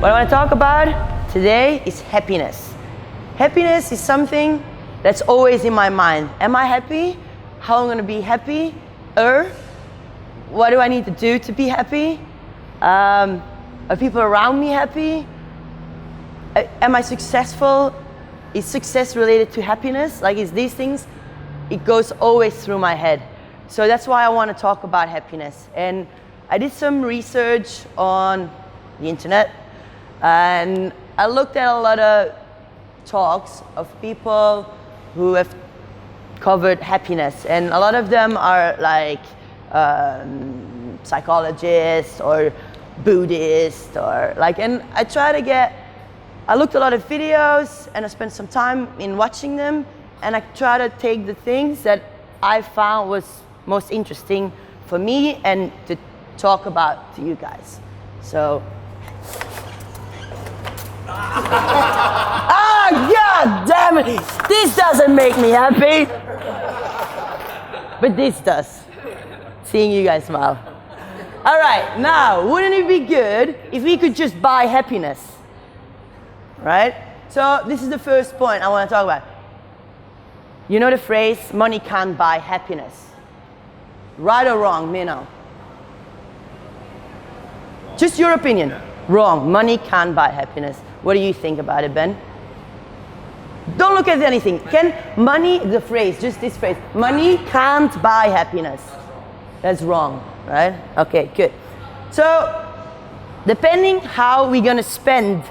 What I want to talk about today is happiness. Happiness is something that's always in my mind. Am I happy? How am I going to be happy? What do I need to do to be happy? Are people around me happy? Am I successful? Is success related to happiness? Like, is these things? It goes always through my head. So that's why I want to talk about happiness. And I did some research on the internet, and I looked at a lot of talks of people who have covered happiness, and a lot of them are like psychologists or Buddhists or like, and I looked at a lot of videos and I spent some time in watching them, and I try to take the things that I found was most interesting for me and to talk about to you guys. So, God damn it! This doesn't make me happy, but this does. Seeing you guys smile. All right, now, wouldn't it be good if we could just buy happiness? Right? So this is the first point I want to talk about. You know the phrase, money can't buy happiness. Right or wrong, Mino? Just your opinion. Wrong. Money can't buy happiness. What do you think about it, Ben? Don't look at anything. The phrase, just this phrase, money can't buy happiness. That's wrong, right? Okay, good. So, depending how we're going to spend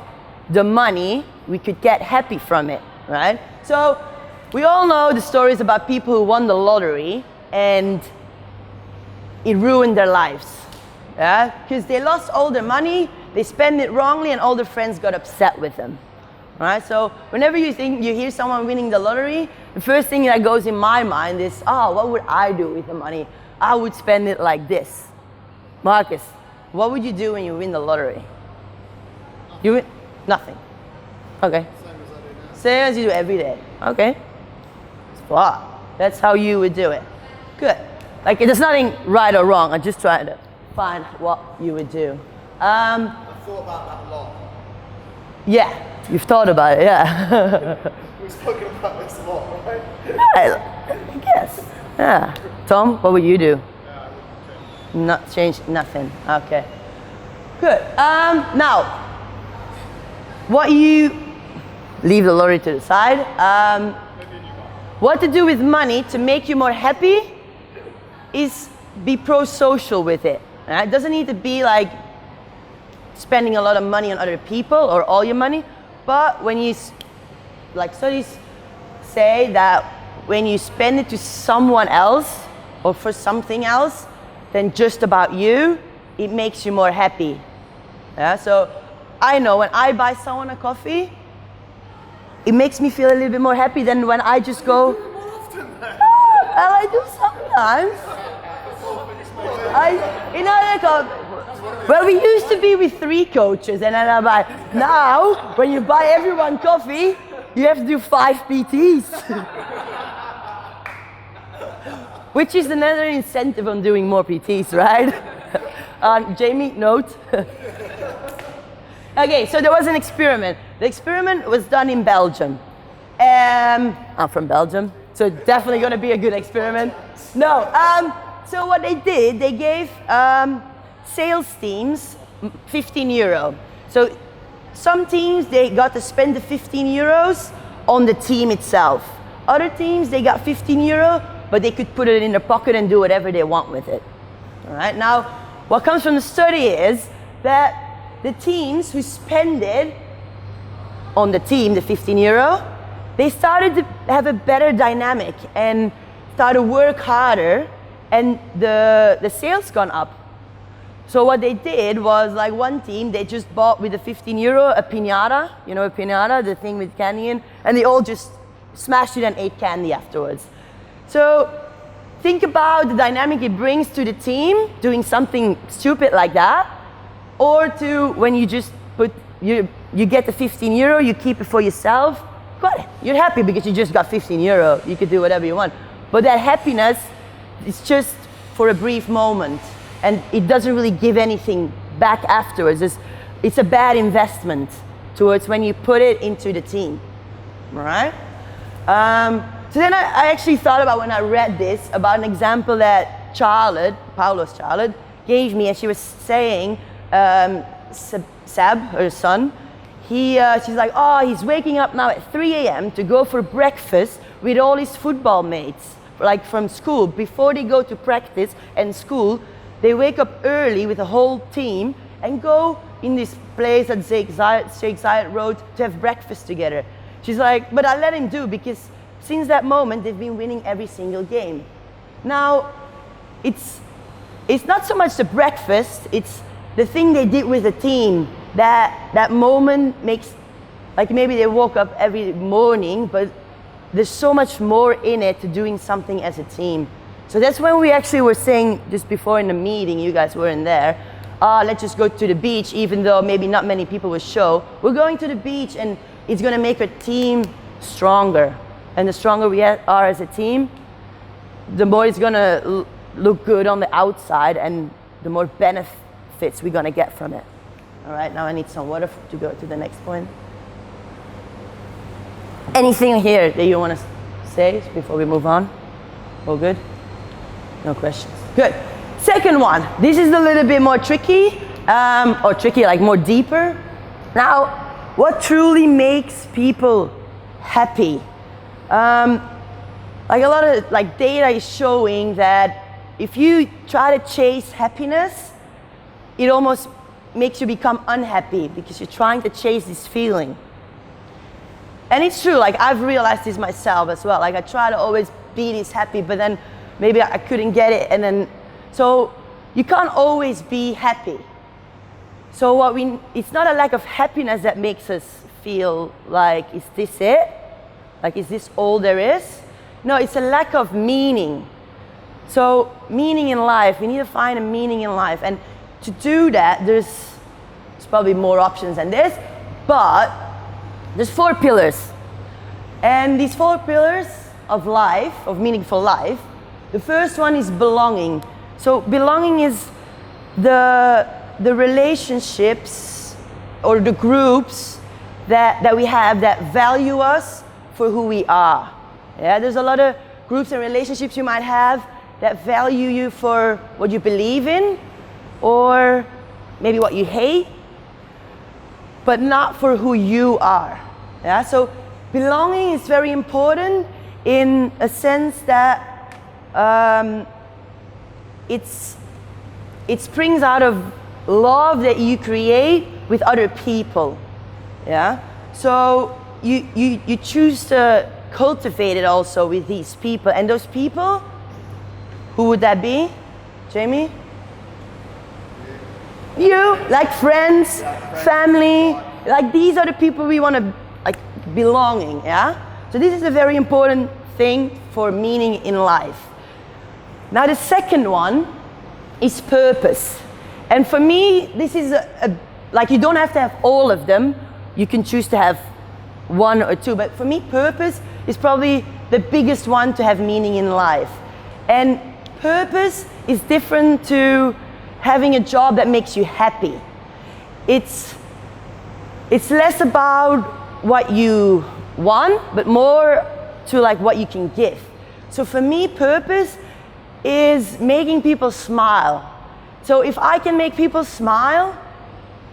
the money, we could get happy from it, right? So, we all know the stories about people who won the lottery and it ruined their lives, yeah? Because they lost all their money, they spent it wrongly, and all their friends got upset with them, right? So, whenever you hear someone winning the lottery, the first thing that goes in my mind is, what would I do with the money? I would spend it like this. Marcus, what would you do when you win the lottery? You win? Nothing. Okay. Same as you do every day. Okay. Wow. That's how you would do it. Good. Like, there's nothing right or wrong. I'm just trying to find what you would do. I've thought about that a lot. Yeah. You've thought about it, yeah. We've spoken about this a lot, right? I guess. Yeah. Tom, what would you do? Yeah, I wouldn't change. Not change nothing. Okay. Good. Now, what you leave the lorry to the side. What to do with money to make you more happy is be pro-social with it. It doesn't need to be like spending a lot of money on other people or all your money, but when you, like studies say that when you spend it to someone else or for something else than just about you, it makes you more happy. Yeah, so I know when I buy someone a coffee, it makes me feel a little bit more happy than when I just go, I do sometimes. Well, we used to be with 3 coaches, and then I buy. Now, when you buy everyone coffee, you have to do 5 PTs. Which is another incentive on doing more PTs, right? Jamie, note. Okay, so there was an experiment. The experiment was done in Belgium. I'm from Belgium, so definitely going to be a good experiment. No, so what they did, they gave sales teams 15 euro. So some teams, they got to spend the 15 euros on the team itself. Other teams, they got 15 euro, but they could put it in their pocket and do whatever they want with it. All right, now, what comes from the study is that the teams who spend it on the team, the 15 euro, they started to have a better dynamic and started to work harder, and the sales gone up. So what they did was, like one team, they just bought with the 15 euro a piñata, you know a piñata, the thing with candy in, and they all just smashed it and ate candy afterwards. So think about the dynamic it brings to the team, doing something stupid like that, or to when you just you get the 15 euro, you keep it for yourself. Good, you're happy because you just got 15 euro. You could do whatever you want. But that happiness is just for a brief moment, and it doesn't really give anything back afterwards. it's a bad investment towards when you put it into the team, all right? So then I actually thought about when I read this, about an example that Paolo's Charlotte, gave me, and she was saying, Seb, her son, she's like, oh, he's waking up now at 3 a.m. to go for breakfast with all his football mates, like from school. Before they go to practice and school, they wake up early with the whole team and go in this place at Sheikh Zayed Road to have breakfast together. She's like, but I let him do, because since that moment, they've been winning every single game. Now, it's not so much the breakfast, it's the thing they did with the team. That moment makes, like maybe they woke up every morning, but there's so much more in it to doing something as a team. So that's when we actually were saying, just before in the meeting, you guys weren't there, let's just go to the beach, even though maybe not many people will show. We're going to the beach, and it's gonna make our team stronger. And the stronger we are as a team, the more it's gonna look good on the outside, and the more benefits we're gonna get from it. All right, now I need some water to go to the next point. Anything here that you wanna say before we move on? All good? No questions? Good. Second one, this is a little bit more tricky, or tricky, like more deeper. Now, what truly makes people happy? Like a lot of data is showing that if you try to chase happiness, it almost makes you become unhappy, because you're trying to chase this feeling. And it's true, like I've realized this myself as well. Like I try to always be this happy, but then maybe I couldn't get it, and then, so you can't always be happy. So it's not a lack of happiness that makes us feel like, is this it? Like, is this all there is? No, it's a lack of meaning. So, meaning in life, we need to find a meaning in life. And to do that, there's probably more options than this, but there's 4 pillars. And these 4 pillars of life, of meaningful life, the first one is belonging. So, belonging is the relationships or the groups that we have that value us for who we are. Yeah, there's a lot of groups and relationships you might have that value you for what you believe in, or maybe what you hate, but not for who you are. Yeah, so belonging is very important in a sense that it springs out of love that you create with other people. Yeah, so you choose to cultivate it also with these people, and those people, who would that be? Jamie? You, like friends, family, like these are the people we want to, like, belonging, yeah? So this is a very important thing for meaning in life. Now the second one is purpose. And for me, this is like, you don't have to have all of them. You can choose to have 1 or 2, but for me, purpose is probably the biggest one to have meaning in life. And purpose is different to having a job that makes you happy. It's less about what you want, but more to like what you can give. So for me, purpose is making people smile. So if I can make people smile,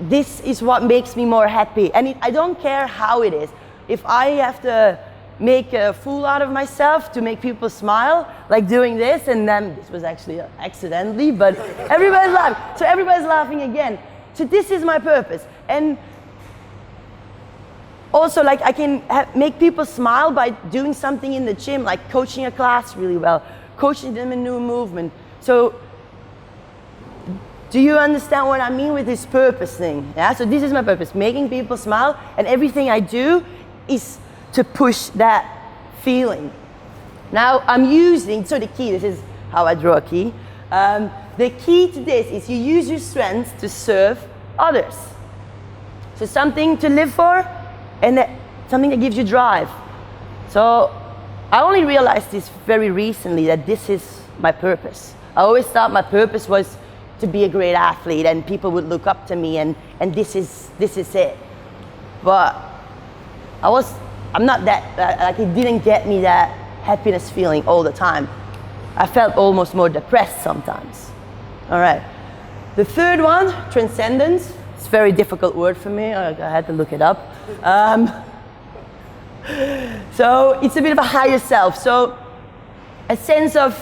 this is what makes me more happy. And I don't care how it is. If I have to make a fool out of myself to make people smile, like doing this, and then this was actually accidentally, but everybody's laughing. So everybody's laughing again. So this is my purpose. And also, like, I can make people smile by doing something in the gym, like coaching a class really well, coaching them a new movement. So do you understand what I mean with this purpose thing? Yeah, so this is my purpose, making people smile, and everything I do is to push that feeling. Now I'm using, so the key, this is how I draw a key. The key to this is you use your strengths to serve others. So something to live for, and something that gives you drive. So I only realized this very recently, that this is my purpose. I always thought my purpose was to be a great athlete, and people would look up to me, and this is it. But I'm not that, like, it didn't get me that happiness feeling all the time. I felt almost more depressed sometimes. All right. The third one, transcendence. It's a very difficult word for me. I had to look it up. So it's a bit of a higher self. So a sense of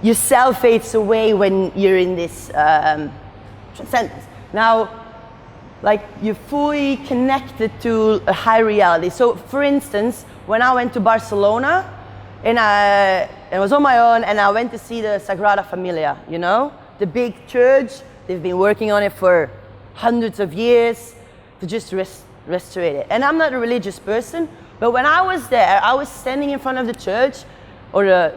yourself fades away when you're in this transcendence. Now, like, you're fully connected to a high reality. So for instance, when I went to Barcelona, and I was on my own, and I went to see the Sagrada Familia, you know? The big church. They've been working on it for hundreds of years to just restore it. And I'm not a religious person, but when I was there, I was standing in front of the church, or the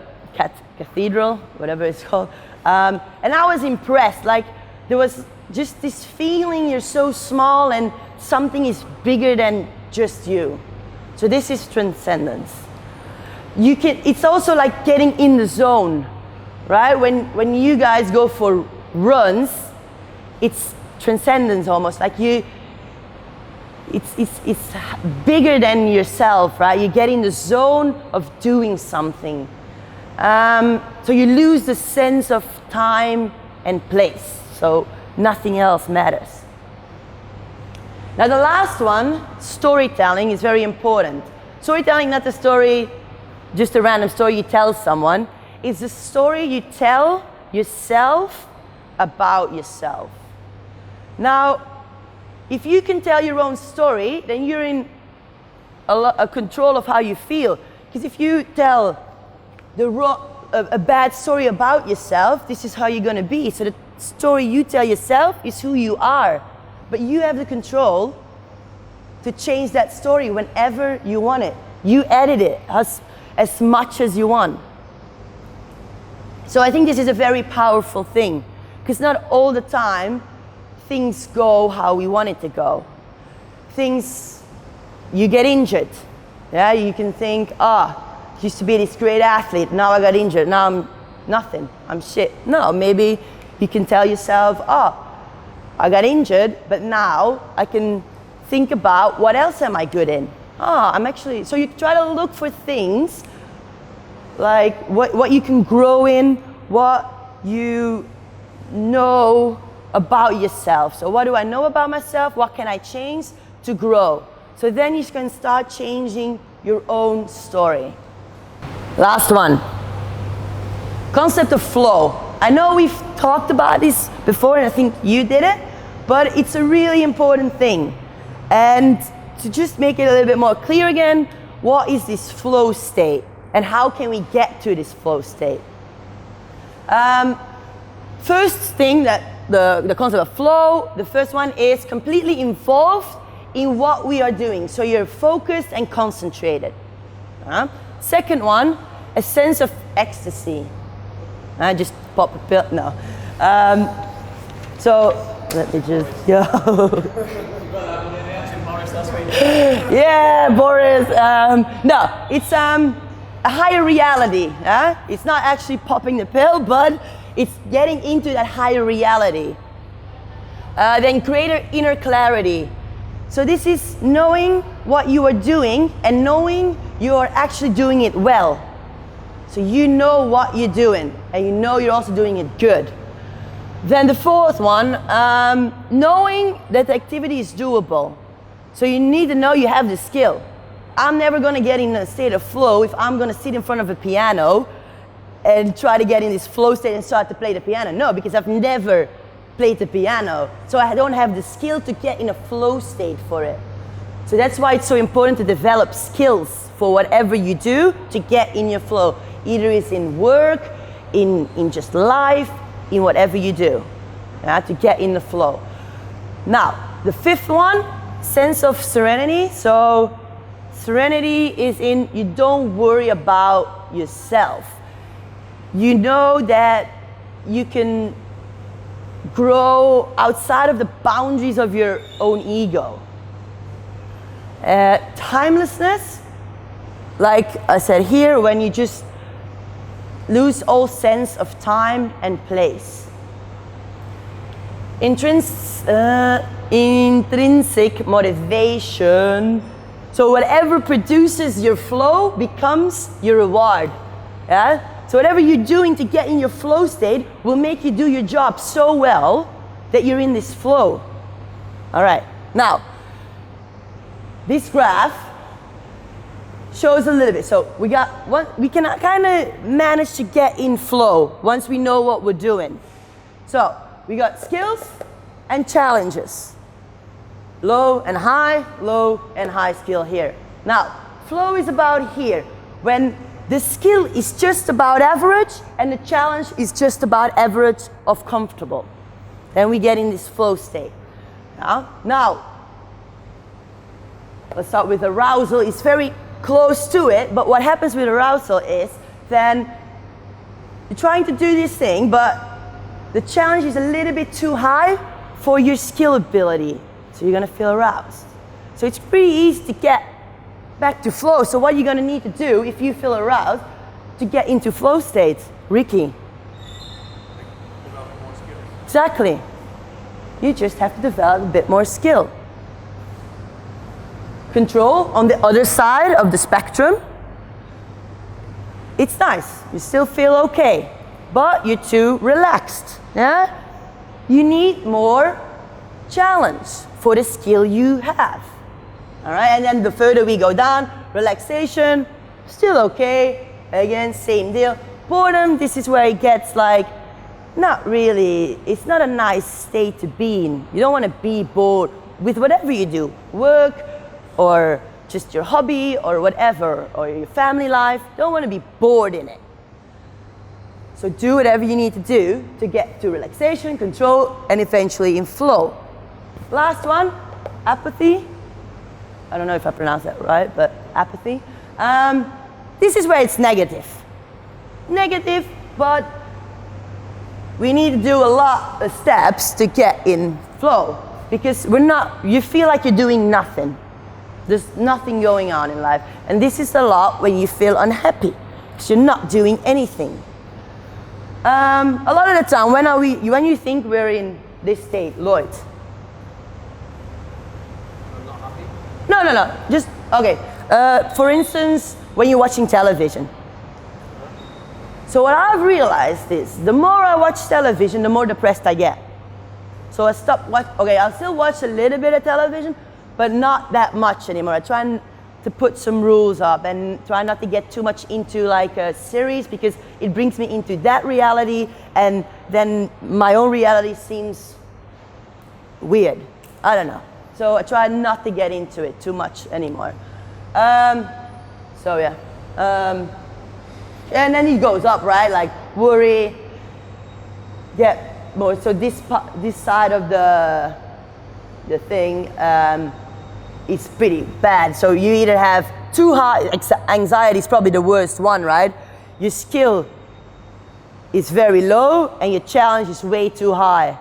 cathedral, whatever it's called, and I was impressed. Like, there was just this feeling you're so small and something is bigger than just you. So this is transcendence. It's also like getting in the zone, right? When you guys go for runs, it's transcendence almost. Like, it's bigger than yourself, right? You get in the zone of doing something. So you lose the sense of time and place. So nothing else matters. Now the last one, storytelling, is very important. Storytelling, not a story, just a random story you tell someone. It's a story you tell yourself about yourself. Now, if you can tell your own story, then you're in a control of how you feel. Because if you tell a bad story about yourself, this is how you're going to be. So the story you tell yourself is who you are. But you have the control to change that story whenever you want it. You edit it as much as you want. So I think this is a very powerful thing, because not all the time things go how we want it to go. You get injured. Yeah, you can think, used to be this great athlete, now I got injured, now I'm nothing, I'm shit. No, maybe you can tell yourself, I got injured, but now I can think about what else am I good in. So you try to look for things like what you can grow in, what you know about yourself. So what do I know about myself? What can I change to grow? So then you can start changing your own story. Last one. Concept of flow. I know we've talked about this before, and I think you did it, but it's a really important thing. And to just make it a little bit more clear again, what is this flow state? And how can we get to this flow state? First thing that the concept of flow, the first one is completely involved in what we are doing. So you're focused and concentrated. Second one, a sense of ecstasy. I just pop a pill, no. So let me just go. Yeah, Boris. No, it's a higher reality. It's not actually popping the pill, but it's getting into that higher reality. Then greater inner clarity. So this is knowing what you are doing and knowing you are actually doing it well. So you know what you're doing, and you know you're also doing it good. Then the fourth one, knowing that the activity is doable. So you need to know you have the skill. I'm never going to get in a state of flow if I'm going to sit in front of a piano and try to get in this flow state and start to play the piano. No, because I've never played the piano. So I don't have the skill to get in a flow state for it. So that's why it's so important to develop skills for whatever you do to get in your flow. Either it's in work, in just life, in whatever you do, to get in the flow. Now, the fifth one, sense of serenity. So serenity is in you don't worry about yourself. You know that you can grow outside of the boundaries of your own ego. Timelessness, like I said here, when you just lose all sense of time and place. Intrinsic motivation. So whatever produces your flow becomes your reward. Yeah? So whatever you're doing to get in your flow state will make you do your job so well that you're in this flow. All right. Now, this graph shows a little bit. So we can kind of manage to get in flow once we know what we're doing. So we got skills and challenges. Low and high skill here. Now, flow is about here. When the skill is just about average and the challenge is just about average of comfortable. Then we get in this flow state. Now, let's start with arousal. It's very close to it, but what happens with arousal is then you're trying to do this thing, but the challenge is a little bit too high for your skill ability. So you're gonna feel aroused. So it's pretty easy to get back to flow. So what you're gonna need to do if you feel aroused to get into flow states, Ricky? Develop more skills. Exactly. You just have to develop a bit more skill. Control on the other side of the spectrum. It's nice. You still feel okay, but you're too relaxed. Yeah? You need more challenge for the skill you have. All right, and then the further we go down, relaxation, still okay. Again, same deal. Boredom, this is where it gets like, not really, it's not a nice state to be in. You don't want to be bored with whatever you do, work or just your hobby or whatever, or your family life. Don't want to be bored in it. So do whatever you need to do to get to relaxation, control, and eventually in flow. Last one, apathy. I don't know if I pronounced that right, but apathy. This is where it's negative. Negative, but we need to do a lot of steps to get in flow because you feel like you're doing nothing. There's nothing going on in life. And this is a lot when you feel unhappy because you're not doing anything. A lot of the time, when you think we're in this state, Lloyd? I'm not happy. No. Just, okay. For instance, when you're watching television. So what I've realized is, the more I watch television, the more depressed I get. So I stopped I'll still watch a little bit of television, but not that much anymore. I try to put some rules up and try not to get too much into like a series because it brings me into that reality and then my own reality seems weird. I don't know. So I try not to get into it too much anymore. So yeah. And then it goes up, right? Like worry, get more. So this side of the thing is pretty bad. So you either have too high, anxiety is probably the worst one, right? Your skill is very low and your challenge is way too high.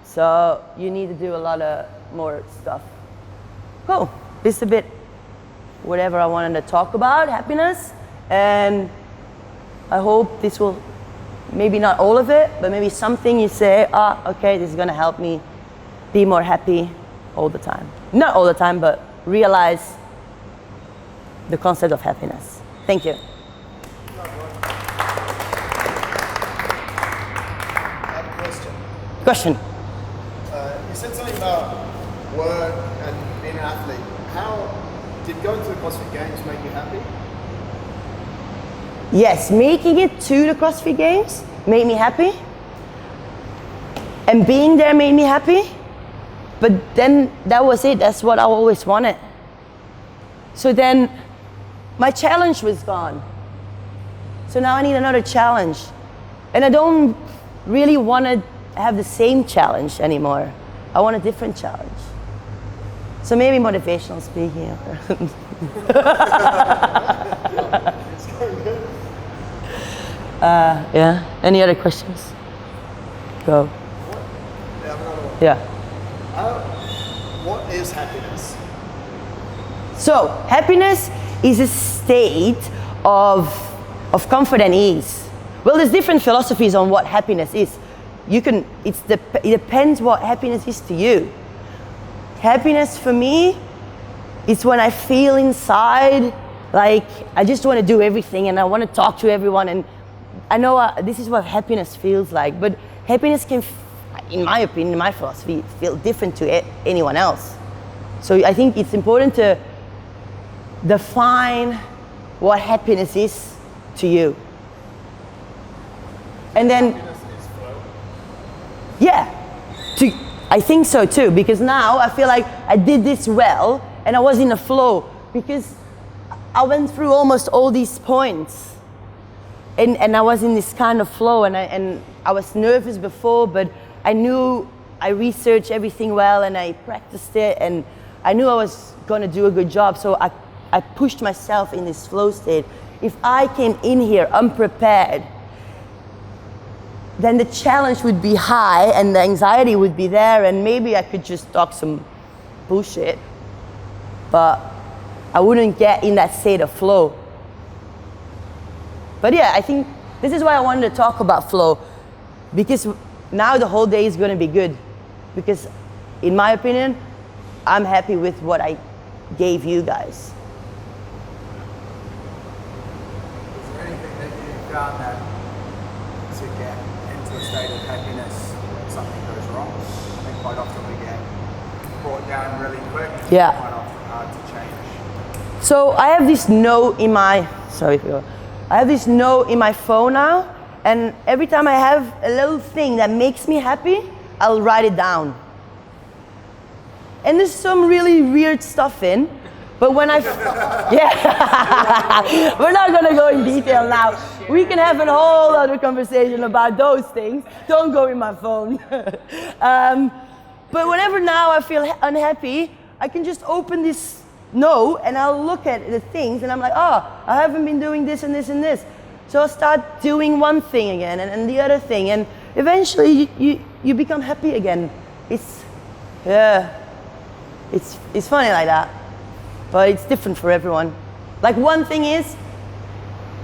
So you need to do a lot of more stuff. Cool. This is a bit whatever I wanted to talk about, happiness. And I hope this will, maybe not all of it, but maybe something you say, okay, this is gonna help me be more happy all the time. Not all the time, but realize the concept of happiness. Thank you. I have a question. Question. You said something about work and being an athlete. How did going to the CrossFit Games make you happy? Yes, making it to the CrossFit Games made me happy. And being there made me happy. But then that was it. That's what I always wanted. So then my challenge was gone. So now I need another challenge. And I don't really want to have the same challenge anymore. I want a different challenge. So maybe motivational speaking. Yeah. Any other questions? Go. Yeah, another one. Yeah. What is happiness? So happiness is a state of comfort and ease. Well, there's different philosophies on what happiness is. it depends what happiness is to you. Happiness for me is when I feel inside like I just want to do everything and I want to talk to everyone, and I know this is what happiness feels like, but happiness can, in my opinion, in my philosophy, feel different to anyone else. So I think it's important to define what happiness is to you. And then, yeah, I think so too, because now I feel like I did this well and I was in a flow because I went through almost all these points and I was in this kind of flow, and I was nervous before, but I knew I researched everything well and I practiced it and I knew I was going to do a good job, so I pushed myself in this flow state. If I came in here unprepared, then the challenge would be high and the anxiety would be there, and maybe I could just talk some bullshit, but I wouldn't get in that state of flow. But yeah, I think this is why I wanted to talk about flow, because now the whole day is going to be good, because in my opinion, I'm happy with what I gave you guys. Is there anything that you've done that to get into a state of happiness when something goes wrong? I think quite often we get brought down really quick. Yeah. Quite often hard to change. So I have this note in my, I have this note in my phone now, and every time I have a little thing that makes me happy, I'll write it down. And there's some really weird stuff in, but when I, yeah, we're not gonna go in detail now. We can have a whole other conversation about those things. Don't go in my phone. But whenever now I feel unhappy, I can just open this note and I'll look at the things and I'm like, oh, I haven't been doing this and this and this. So I'll start doing one thing again and the other thing, and eventually you become happy again. It's funny like that, but it's different for everyone. Like one thing is,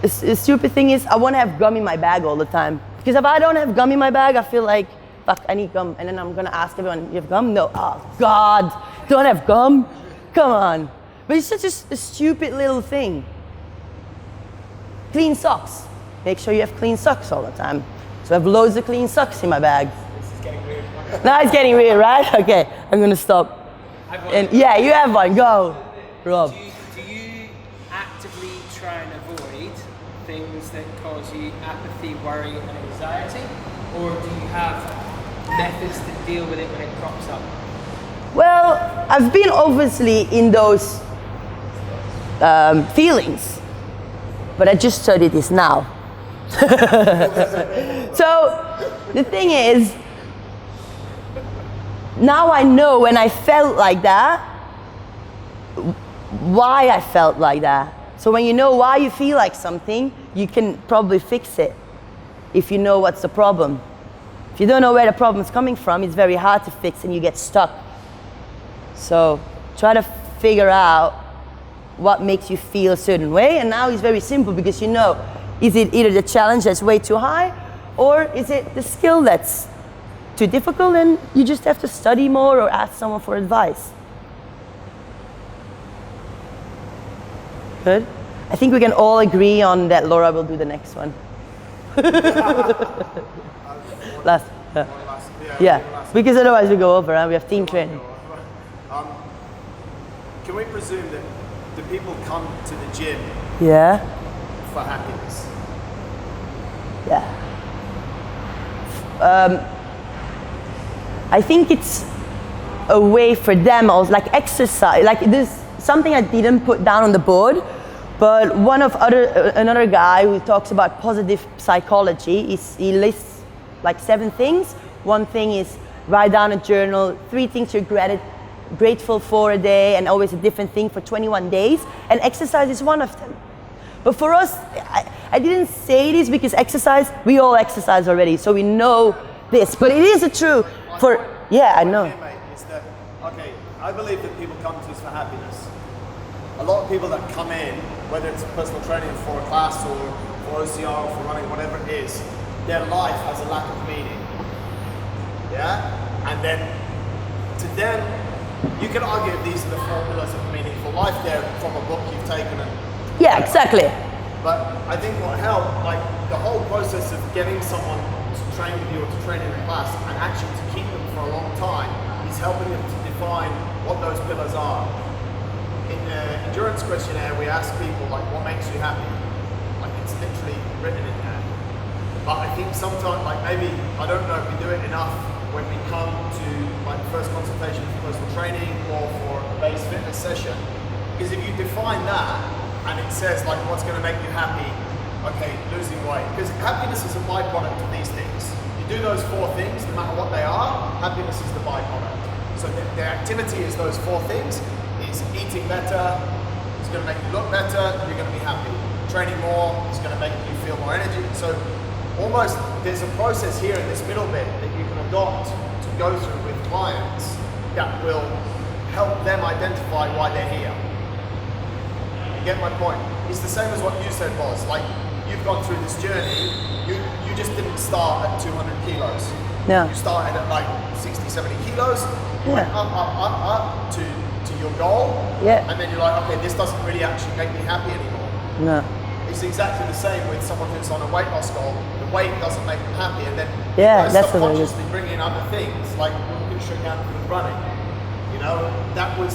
the stupid thing is, I want to have gum in my bag all the time. Because if I don't have gum in my bag, I feel like, fuck, I need gum. And then I'm going to ask everyone, you have gum? No. Oh, God, don't have gum? Come on. But it's such a stupid little thing. Clean socks. Make sure you have clean socks all the time. So I have loads of clean socks in my bag. This is getting weird. Now it's getting weird, right? Okay, I'm going to stop. And yeah, you have one. Go, Rob. Do you actively try and avoid things that cause you apathy, worry, and anxiety, or do you have methods to deal with it when it crops up? Well, I've been obviously in those feelings, but I just studied this now. So the thing is, now I know when I felt like that, why I felt like that. So when you know why you feel like something, you can probably fix it if you know what's the problem. If you don't know where the problem's coming from, it's very hard to fix and you get stuck. So try to figure out what makes you feel a certain way, and now it's very simple because you know, is it either the challenge that's way too high, or is it the skill that's too difficult and you just have to study more or ask someone for advice. Good. I think we can all agree on that Laura will do the next one. Last. Yeah, because otherwise we go over and we have team training. Can we presume that do people come to the gym Yeah. for happiness? Yeah. I think it's a way for them also, like exercise, like there's something I didn't put down on the board, but another guy who talks about positive psychology, he lists like 7 things. One thing is write down a journal, 3 things you're grateful for a day, and always a different thing for 21 days, and exercise is one of them. But for us, I didn't say this because exercise, we all exercise already, so we know this, but it is true for, yeah, I know. Mate, is that, okay, I believe that people come to us for happiness. A lot of people that come in, whether it's personal training for a class or for OCR or for running, whatever it is, their life has a lack of meaning. yeah? And then to them, you can argue these are the 4 pillars of a meaningful life there from a book you've taken. And Yeah, exactly. but I think what helped, like the whole process of getting someone to train with you or to train in a class and actually to keep them for a long time is helping them to define what those pillars are. In the endurance questionnaire, we ask people like, what makes you happy? Like it's literally written in there. But I think sometimes, like maybe, I don't know if we do it enough when we come to like the first consultation for personal training or for a base fitness session. Because if you define that, and it says like what's going to make you happy, okay, losing weight. Because happiness is a byproduct of these things. You do those 4 things, no matter what they are, happiness is the byproduct. So the activity is those 4 things, is eating better, it's going to make you look better, you're going to be happy. Training more, it's going to make you feel more energy. So almost there's a process here in this middle bit that you can adopt to go through with clients that will help them identify why they're here. Get my point? It's the same as what you said, Boz. Like, you've gone through this journey, you just didn't start at 200 kilos. No. You started at like 60, 70 kilos, Yeah. went up to your goal, Yeah. and then you're like, okay, this doesn't really actually make me happy anymore. No. It's exactly the same with someone who's on a weight loss goal. The weight doesn't make them happy, and then Yeah, you that's what it is. subconsciously bring in other things, like walking straight down with running. You know, that was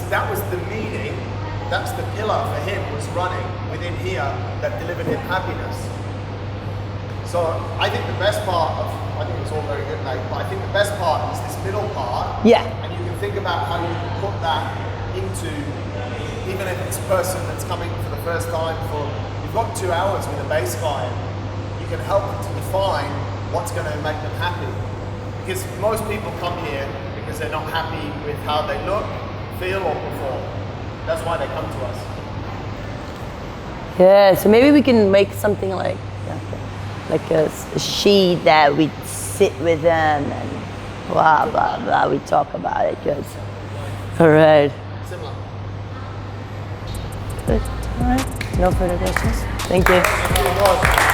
the meaning. That's the pillar for him, was running within here that delivered him happiness. So I think the best part of, I think it's all very good, mate, but I think the best part is this middle part. Yeah. And you can think about how you can put that into, even if it's a person that's coming for the first time you've got 2 hours with a base client, you can help them to define what's going to make them happy. Because most people come here because they're not happy with how they look, feel, or perform. That's why they come to us. Yeah, so maybe we can make something like a sheet that we sit with them and blah, blah, blah, we talk about it. Good. All right. Similar. Good. All right. No further questions? Thank you. Thank you, Boz.